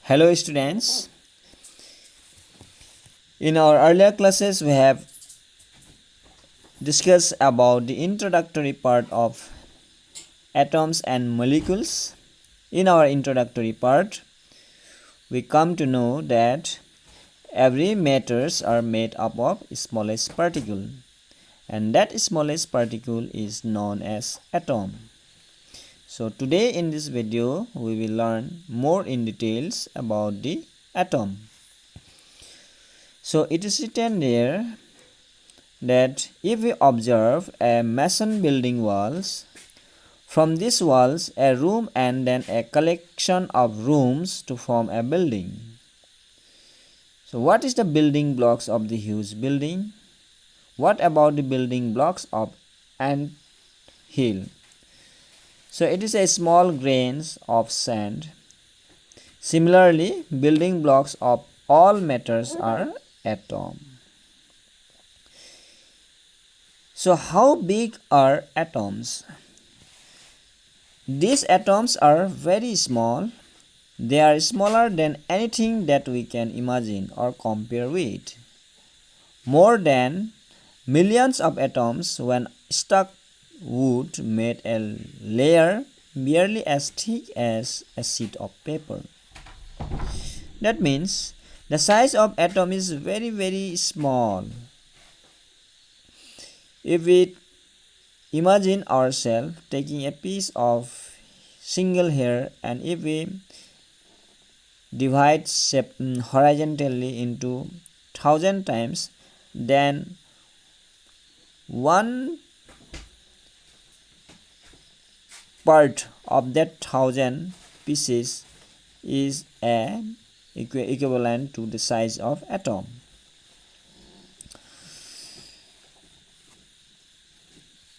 Hello students, in our earlier classes we have discussed about the introductory part of atoms and molecules. In our introductory part, we come to know that every matters are made up of smallest particle, and that smallest particle is known as atom. So today in this video we will learn more in details about the atom. So it is written there that if we observe a mason building walls, from these walls a room and then a collection of rooms to form a building. So what is the building blocks of the huge building? What about the building blocks of ant hill? So it is a small grains of sand. Similarly, building blocks of all matters are atom. So how big are atoms? These atoms are very small. They are smaller than anything that we can imagine or compare with. More than millions of atoms when stuck would made a layer barely as thick as a sheet of paper. That means the size of atom is very small. If we imagine ourselves taking a piece of single hair, and if we divide horizontally into 1000 times, then one part of that 1000 pieces is equivalent to the size of atom.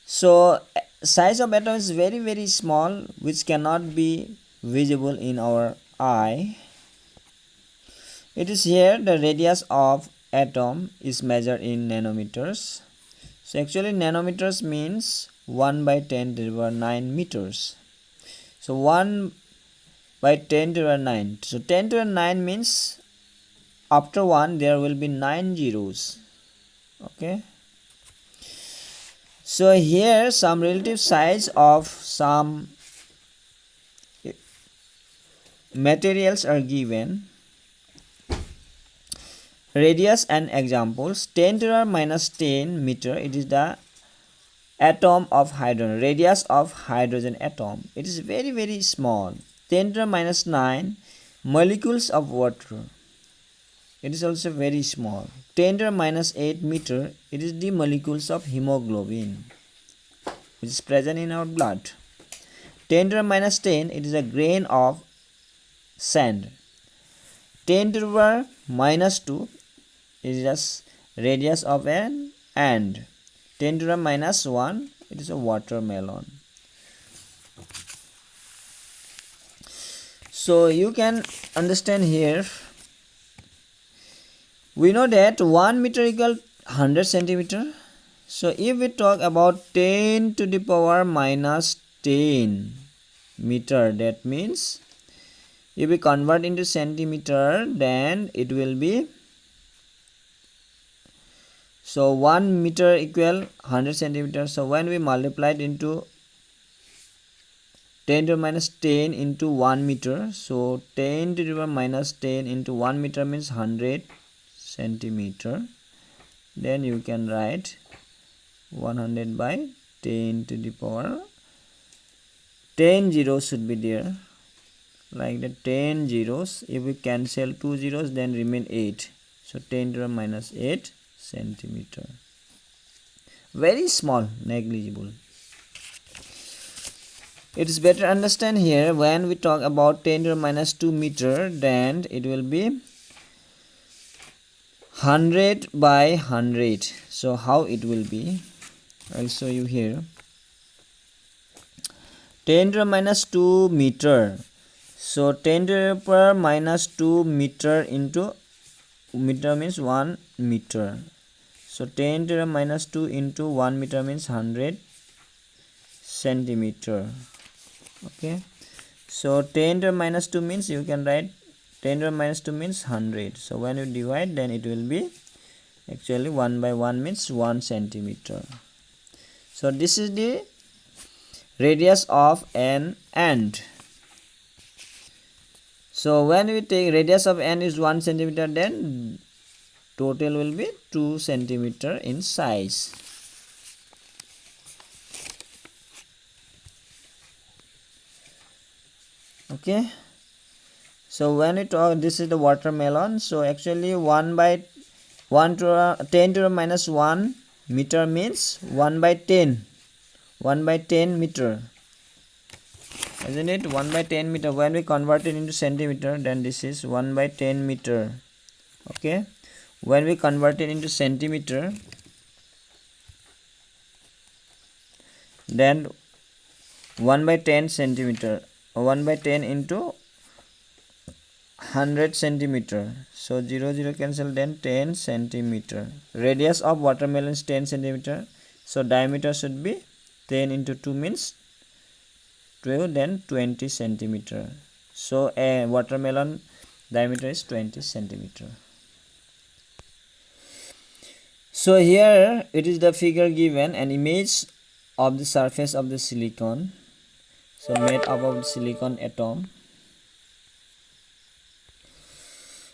So size of atom is very small, which cannot be visible in our eye. It is here the radius of atom is measured in nanometers. So actually nanometers means 1 by 10 to the power 9 meters. So 1 by 10 to the power 9. So 10 to the power 9 means after 1 there will be 9 zeros. Okay. So here some relative size of some materials are given. Radius and examples. 10 to the power minus 10 meter, it is the atom of hydrogen, radius of hydrogen atom. It is very small. 10 to the power minus 9 molecules of water. It is also very small. 10 to the power minus 8 meter, it is the molecules of hemoglobin, which is present in our blood. 10 to the power minus 10, it is a grain of sand. 10 to the power minus 2 is just radius of an ant. 10 to the minus 1, it is a watermelon. So you can understand here, we know that 1 meter equal 100 centimeter. So if we talk about 10 to the power minus 10 meter, that means if we convert into centimeter, then it will be, so 1 meter equal 100 centimeters. So when we multiply it into 10 to the minus 10 into 1 meter, so 10 to the power minus 10 into 1 meter means 100 centimeter. Then you can write 100 by 10 to the power 10 zeros should be there, like the 10 zeros. If we cancel 2 zeros, then remain 8. So 10 to the minus 8 centimeter. Very small, negligible. It is better understand here when we talk about 10 to the minus 2 meter, then it will be 100 by 100. So how it will be, I'll show you here. 10 to the minus 2 meter. So 10 to the power minus 2 meter into meter means 1 meter. So 10 to the minus 2 into 1 meter means 100 centimeter. Okay. So 10 to the minus 2 means you can write 10 to the minus 2 means 100. So when you divide, then it will be actually 1 by 1 means 1 centimeter. So this is the radius of an ant. So when we take radius of n is 1 centimeter, then total will be 2 centimeter in size. Okay. So when we talk, this is the watermelon. So actually 1 by 1 to 10 to the minus 1 meter means 1 by 10. 1 by 10 meter. Isn't it? 1 by 10 meter. When we convert it into centimeter, then this is 1 by 10 meter. Okay. When we convert it into centimeter, then 1 by 10 centimeter. 1 by 10 into 100 centimeter. So 0 0 cancel, then 10 centimeter. Radius of watermelon is 10 centimeter. So diameter should be 10 into 2 means 12, then 20 centimeter. So a watermelon diameter is 20 centimeter. So here it is the figure given, an image of the surface of the silicon. So made up of the silicon atom.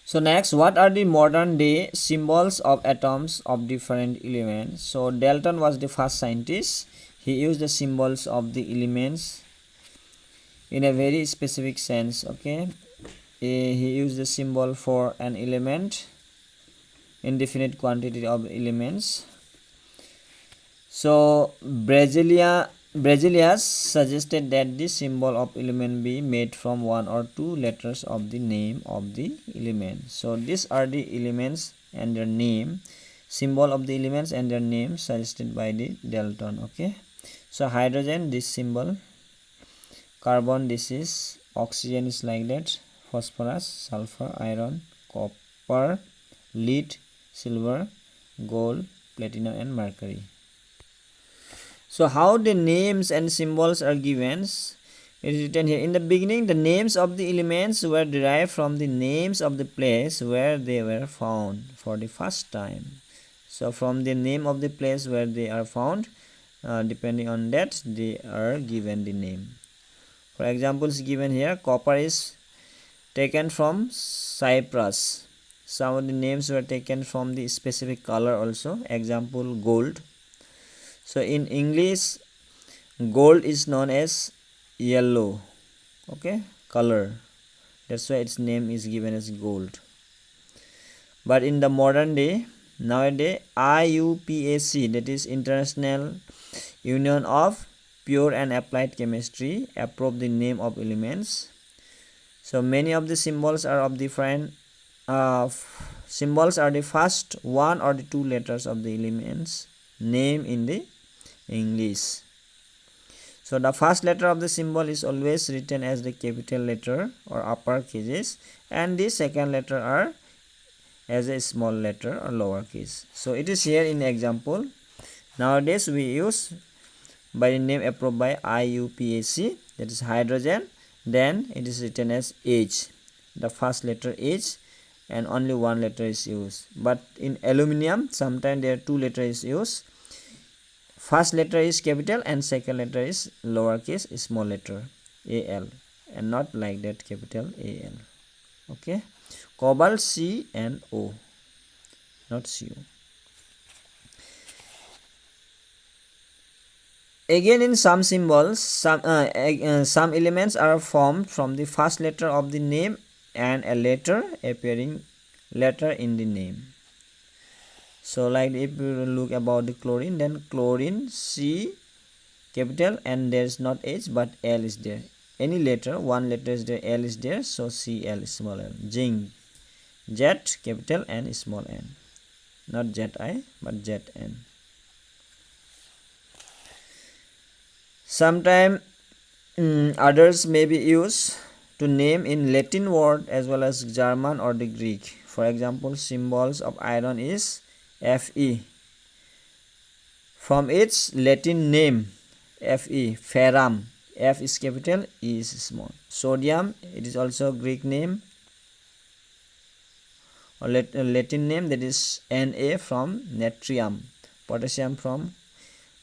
So next, what are the modern day symbols of atoms of different elements? So Dalton was the first scientist. He used the symbols of the elements in a very specific sense. Okay, he used the symbol for an element, indefinite quantity of elements. So Berzelius suggested that the symbol of element be made from 1 or 2 letters of the name of the element. So these are the elements and their name, symbol of the elements and their name suggested by the Dalton. Okay, so hydrogen, this symbol, carbon, this is, oxygen is like that, phosphorus, sulfur, iron, copper, lead, silver, gold, platinum and mercury. So how the names and symbols are given, it is written here. In the beginning, the names of the elements were derived from the names of the place where they were found for the first time. So from the name of the place where they are found, depending on that, they are given the name. For examples given here, copper is taken from Cyprus. Some of the names were taken from the specific color also. Example, gold. So in English, gold is known as yellow, okay, color. That's why its name is given as gold. But in the modern day, nowadays, IUPAC, that is International Union of Pure and Applied Chemistry, approved the name of elements. So many of the symbols are of different symbols are the first 1 or the 2 letters of the elements name in the English. So the first letter of the symbol is always written as the capital letter or upper cases, and the second letter are as a small letter or lower case. So it is here in example. Nowadays we use by the name approved by IUPAC, that is hydrogen, then it is written as H, the first letter H, and only 1 letter is used. But in aluminum, sometimes there are 2 letters used. First letter is capital and second letter is lowercase small letter AL, and not like that capital AL. Okay, cobalt C and O, not CO. Again, in some symbols, some elements are formed from the first letter of the name and a letter appearing later in the name. So like if you look about the chlorine, then chlorine C capital and there is not H but L is there. Any letter, 1 letter is there, L is there, so Cl small l. Zinc, Z capital and small n, not Zi but Zn. Sometimes others may be used to name in Latin word as well as German or the Greek. For example, symbols of iron is Fe. From its Latin name, Fe, ferrum, F is capital, E is small. Sodium, it is also Greek name, or Latin name, that is Na from natrium, potassium from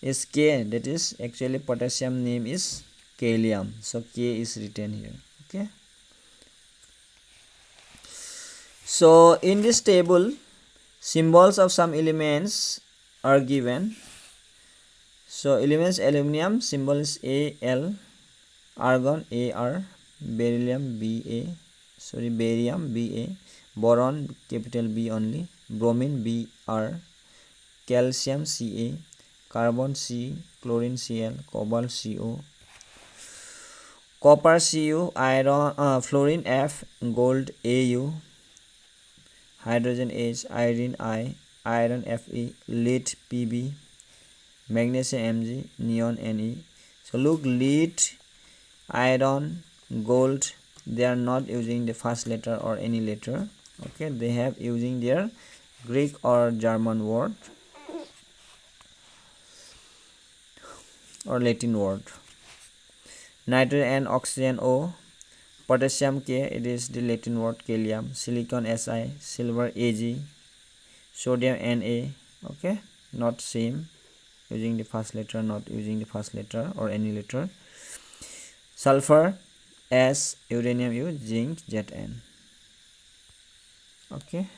is K, that is actually potassium name is kalium, so K is written here. Okay, so in this table symbols of some elements are given. So elements: aluminum symbol is Al, argon Ar, barium Ba, boron capital B only, bromine Br, calcium Ca, carbon C, chlorine Cl, cobalt Co, copper Cu, iron fluorine F, gold Au, hydrogen H, iodine I, iron Fe, lead Pb, magnesium Mg, neon Ne. So look, lead, iron, gold, they are not using the first letter or any letter. Okay, they have using their Greek or German word or Latin word. Nitrogen N, oxygen O, potassium K, it is the Latin word kalium, silicon Si, silver Ag, sodium Na. Okay, not same, using the first letter, not using the first letter or any letter. Sulfur S, uranium U, zinc Zn. Okay.